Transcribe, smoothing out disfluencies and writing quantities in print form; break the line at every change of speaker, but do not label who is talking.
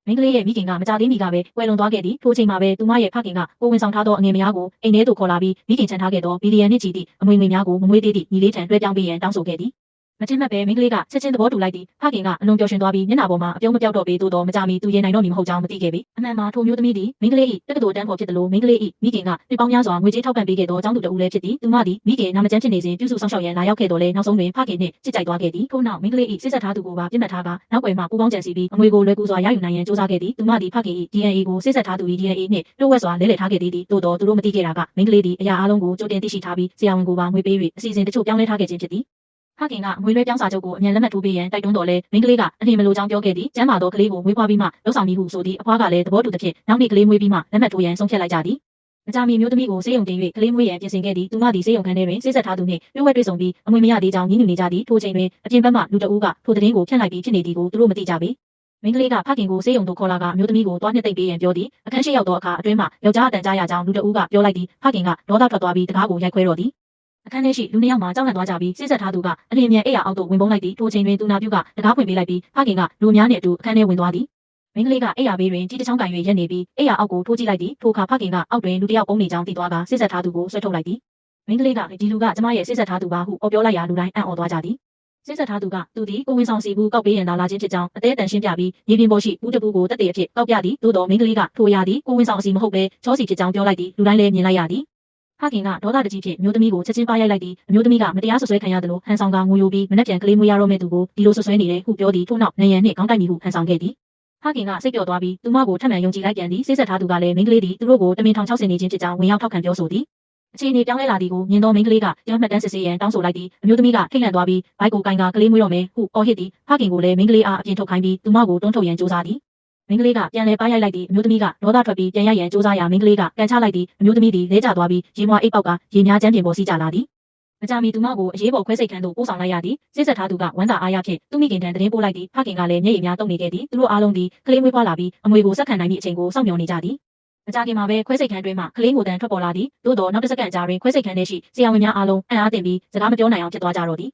မင်းကလေးရဲ့မိခင်ကမကြသေးမီကပဲကွယ်လွန်သွားခဲ့သည်ထိုအချိန်မှာပဲသူမရဲ့ဖခင်ကကိုဝင်ဆောင်ထားသောအငယ်မယားကိုအိမ်ထဲသို့ခေါ်လာပြီးမိခင်ချန်ထားခဲ့သောဘီလီယံနှင့်ချီသည့်အမွေငွေများကိုမမွေးသေးသည့်ညီလေးထံလွှဲပြောင်းပေးရန်တောင်းဆိုခဲ့သည်မထင်မှတ်ပဲမင်းကလေးကချက်ချင်းသဘောတူလိုက်သည်ဖခင်ကအလွန်ပျော်ရွှင်သွားပြီးမျက်နှာပေါ်မှာအပြုံးမပြောက်တော့ပေသို့တော်မကြမီသူရင်နိုင်တော့မည်မဟုတ်ကြောင်းမသိခဲ့ပေအမှန်မှာထိုမျိုးသမီးသည်မင်းကလေး၏တက္ကသိုလ်တန်းဖော်ဖြစ်တယ်လို့မင်းကလေး၏မိခင်ကနှစ်ပေါင်းများစွာငွေကြေးထောက်ပံ့ပေးခဲ့သောအကြောင်းသူတဦးလည်းဖြစ်သည်သူမသည်မိခင်နာမကျန်းဖြစ်နေစဉ်ပြုစုဆောင်ရှောက်ရန်လာရောက်ခဲ့တော်လဲနောက်ဆုံးတွင်ဖခင်နှင့်ချစ်ကြိုက်သွားခဲ့သည်ထို့နောက်မင်းကလေး၏စိတ်ဆက်ထားသူကိုပါပြစ်မှတ်ထားကနောက်ွယ်မှပူပေါင်းကြံစီပြီးအငွေကိုလွယ်ကူစွာရယူနိုင်ရန်ကြိုးစားခဲ့သည်သူမသည်ဖခင်၏ DNA ကိုစိတ်ဆက်ထားသူ၏ DNA နှင့်တိုးဝက်စွာလဲလှယ်ထားခဲ့သည်သို့တော်သူတို့မသိခဲ့တာကမင်းကလေးသည်အရာအလုံးကိုကြိုတင်သိရှိထားပြီးဆရာဝန်ကိုပါငွေပေး၍အစီအစဉ်တချို့ပြောင်းလဲထားခဲ့ခြင်းဖြစ်သည်ဖခင်ကငွေလွှဲပြောင်းစာချုပ်ကိုအမြန်လက်မှတ်ထိုးပေးရန်တိုက်တွန်းတော်လဲမင်းကလေးကအထင်မလိုကြောင်းပြောခဲ့သည်ကျမ်းမာသောကလေးကိုမွေးဖွားပြီးမှလှုပ်ဆောင်မည်ဟုဆိုသည်အဖွားကလည်းသဘောတူသဖြင့်နောက်နေ့ကလေးမွေးပြီးမှလက်မှတ်ထိုးရန်ဆုံးဖြတ်လိုက်ကြသည်မကြမီမျိုးသမီးကိုဆေးရုံတင်၍ကလေးမွေးရန်ပြင်ဆင်ခဲ့သည်သူမသည်ဆေးရုံခန်းထဲတွင်ဆေးဆက်ထားသူနှင့်တွေ့ဝဲတွေ့ဆုံပြီးအမွေမရသေးကြောင်းညှိနှိုင်းနေကြသည်ထိုချိန်တွင်အပြင်ဘက်မှလူတအုပ်ကထိုသတင်းကိုဖြန့်လိုက်ပြီးဖြစ်နေသည်ကိုသူတို့မသိကြပေမင်းကလေးကဖခင်ကိုဆေးရုံသို့ခေါ်လာကအမျိုးသမီးကိုတွားနှစ်သိမ့်ပေးရန်ပြောသည်အခန်းရှိရောက်သောအခါအတွင်းမှယောက်ျားအတန်ကြားရကြောင်းလူတအုပ်ကပြောလိုက်သည်ဖခင်ကဒေါသထွက်သွားပြီးတကားကိုရိုက်ခွဲတော်သည်အခန်းထဲရှိလူနှစ်ယောက်မှကြောက်လန့်သွားကြပြီးစိတ်ဆက်ထားသူကအလင်းမြန်အိယာအောက်သို့ဝင်ပုန်းလိုက်သည်ထိုချိန်တွင်သူနာပြုကတကားဖွင့်ပေးလိုက်ပြီးဖခင်ကလူများနှင့်အတူအခန်းထဲဝင်သွားသည်မင်းကလေးကအိယာဘေးတွင်ကြီးတစ်ချောင်းကန်၍ရက်နေပြီးအိယာအောက်ကိုထိုးကြည့်လိုက်သည်ထိုအခါဖခင်ကအောက်တွင်လူတစ်ယောက်ပုန်းနေကြောင်းသိသွားကစိတ်ဆက်ထားသူကိုဆွဲထုတ်လိုက်သည်မင်းကလေးကဒီလူကကျမရဲ့စိတ်ဆက်ထားသူပါဟုအော်ပြောလိုက်ရာလူတိုင်းအံ့ဩသွားကြသည်စိတ်ဆက်ထားသူကသူသည်ကိုဝင်ဆောင်စီဘူးကောက်ပေးရန်လာခြင်းဖြစ်ကြောင်းအသေးအတန်ရှင်းပြပြီးမြေပြင်ပေါ်ရှိဘူးတပူကိုတက်တဲ့အဖြစ်ကောက်ပြသည်သို့တော်မင်းကလေးကထိုရာသည်ကိုဝင်ဆောင်စီမဟုတ်ဘဲချောစီဖြစ်ကြောင်းပြောလိုက်သည်လူတိုင်းလည်းမြင်လိုက်ရသည်ဖခင်ကဒေါသတကြီးဖြင့်မျိုးသမီးကိုချက်ချင်းပါရိုက်လိုက်သည်အမျိုးသမီးကမတရားဆွဆွဲခံရတယ်လို့ဟန်ဆောင်ကငိုယိုပြီးမနှက်ပြန်ကလေးမွေးရတော့မဲ့သူကိုဒီလိုဆွဆွဲနေတယ်ဟုပြောသည်ထို့နောက်နယံနှင့်ခေါင်းတိုက်မိဟုဟန်ဆောင်ခဲ့သည်ဖခင်ကစိတ်ပျော်သွားပြီးသူမကိုထပ်မံယုံကြည်လိုက်ပြန်သည်စိတ်ဆက်ထားသူကလည်းမင်းကလေးသည်သူတို့ကိုတမင်ထောင်ချောက်ဆင်နေခြင်းဖြစ်ကြောင်းဝင်ရောက်ထောက်ခံပြောဆိုသည်အခြေအနေပြောင်းလဲလာသည်ကိုမြင်သောမင်းကလေးကရမှတ်တမ်းစစ်ဆေးရန်တောင်းဆိုလိုက်သည်အမျိုးသမီးကထိတ်လန့်သွားပြီးဘိုက်ကိုကင်ကကလေးမွေးတော့မယ်ဟုအော်ဟစ်သည်ဖခင်ကိုလည်းမင်းကလေးအားအပြင်ထုတ်ခိုင်းပြီးသူမကိုတွန်းထုတ်ရန်ကြိုးစားသည်မင်းကလေးကပြန်လဲပါရိုက်လိုက်သည်အမျိုးသမီးကဒေါသထွက်ပြီးပြန်ရရန်ကြိုးစားရာမင်းကလေးကကန်ချလိုက်သည်အမျိုးသမီးသည်လဲကျသွားပြီးရေမွာအိတ်ပေါက်ကရေများကျန်းပြင်ပေါ်စီးကျလာသည်မကြမီသူမကိုအရေးပေါ်ခွဲစိတ်ခန်းသို့ပို့ဆောင်လိုက်ရသည်စိတ်ဆက်ထားသူကဝမ်းသာအားရဖြင့်သူမိခင်ထံသတင်းပို့လိုက်သည်ဖခင်ကလည်းမျက်ရည်များတုံနေခဲ့သည်သူတို့အားလုံးသည်ကလေးမွေးဖွားလာပြီးအမွေကိုဆက်ခံနိုင်သည့်အချိန်ကိုစောင့်မျှော်နေကြသည်မကြခင်မှာပဲခွဲစိတ်ခန်းတွင်မှကလေးငိုတန်ထွက်ပေါ်လာသည်သို့တော်နောက်တစ်စက္ကန့်ကြာတွင်ခွဲစိတ်ခန်းထဲရှိဆရာဝန်များအားလုံးအံ့အားသင့်ပြီးစကားမပြောနိုင်အောင်ဖြစ်သွားကြတော့သည်